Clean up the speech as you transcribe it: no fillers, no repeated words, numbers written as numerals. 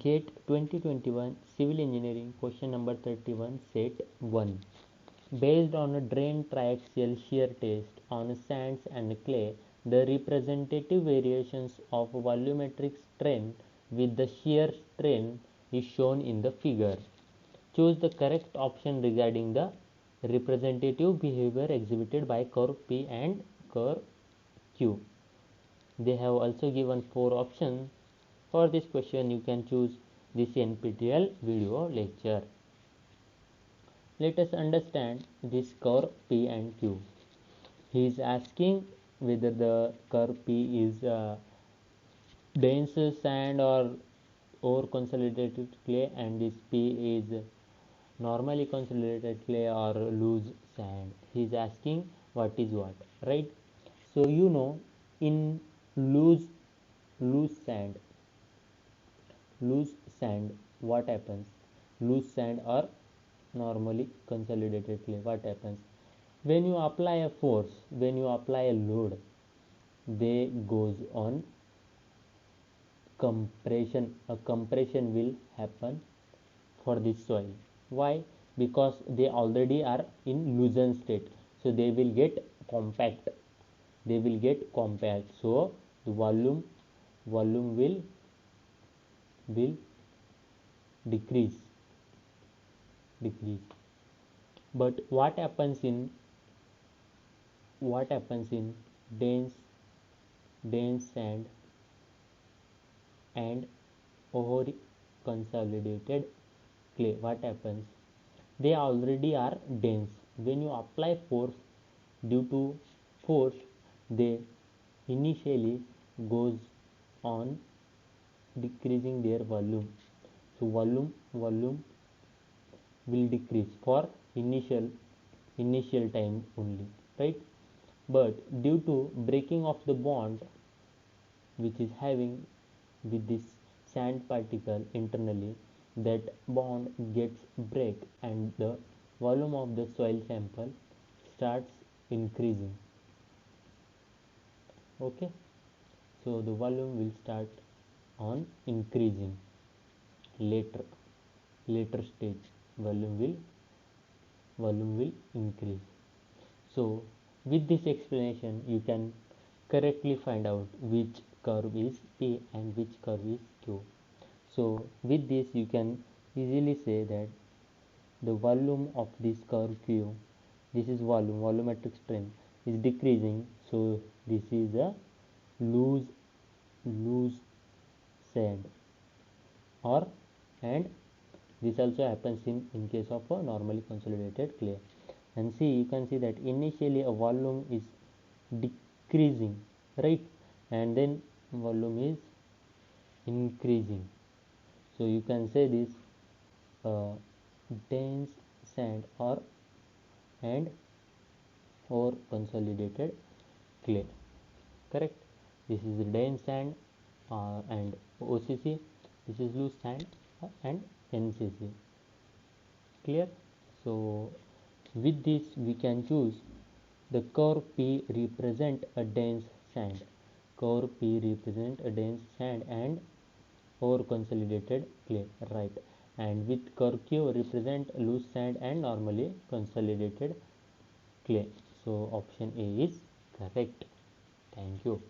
GATE 2021 Civil Engineering question number 31 set 1. Based on a drain triaxial shear test on sands and clay, the representative variations of volumetric strain with the shear strain is shown in the figure. Choose the correct option regarding the representative behavior exhibited by curve P and curve Q. They have also given 4 options. For this question, you can choose this NPTEL video lecture. Let us understand this curve P and Q. He is asking whether the curve P is dense sand or over consolidated clay, and this P is normally consolidated clay or loose sand. He is asking what is what, right? So you know, in loose sand, what happens? Loose sand or normally consolidated clay, what happens? When you apply a force, when you apply a load, they goes on compression. A compression will happen for this soil. Why? Because they already are in loosened state, so they will get compact. So the volume will decrease. But what happens in dense sand and over consolidated clay? What happens? They already are dense. When you apply force, due to force, they initially goes on decreasing their volume. So volume will decrease for initial time only, right? But due to breaking of the bond which is having with this sand particle internally, that bond gets break and the volume of the soil sample starts increasing. Okay, so the volume will start on increasing later stage. Volume will increase. So with this explanation, you can correctly find out which curve is P and which curve is Q. So with this, you can easily say that the volume of this curve Q, this is volumetric strain is decreasing, so this is a loose sand, and this also happens in case of a normally consolidated clay. And see, you can see that initially a volume is decreasing, right, and then volume is increasing. So you can say this dense sand or consolidated clay, correct? This is dense sand and OCC. This is loose sand and NCC. Clear? So with this, we can choose the curve P represent a dense sand. Curve P represent a dense sand and over consolidated clay, right? And with curve Q represent loose sand and normally consolidated clay. So option A is correct. Thank you.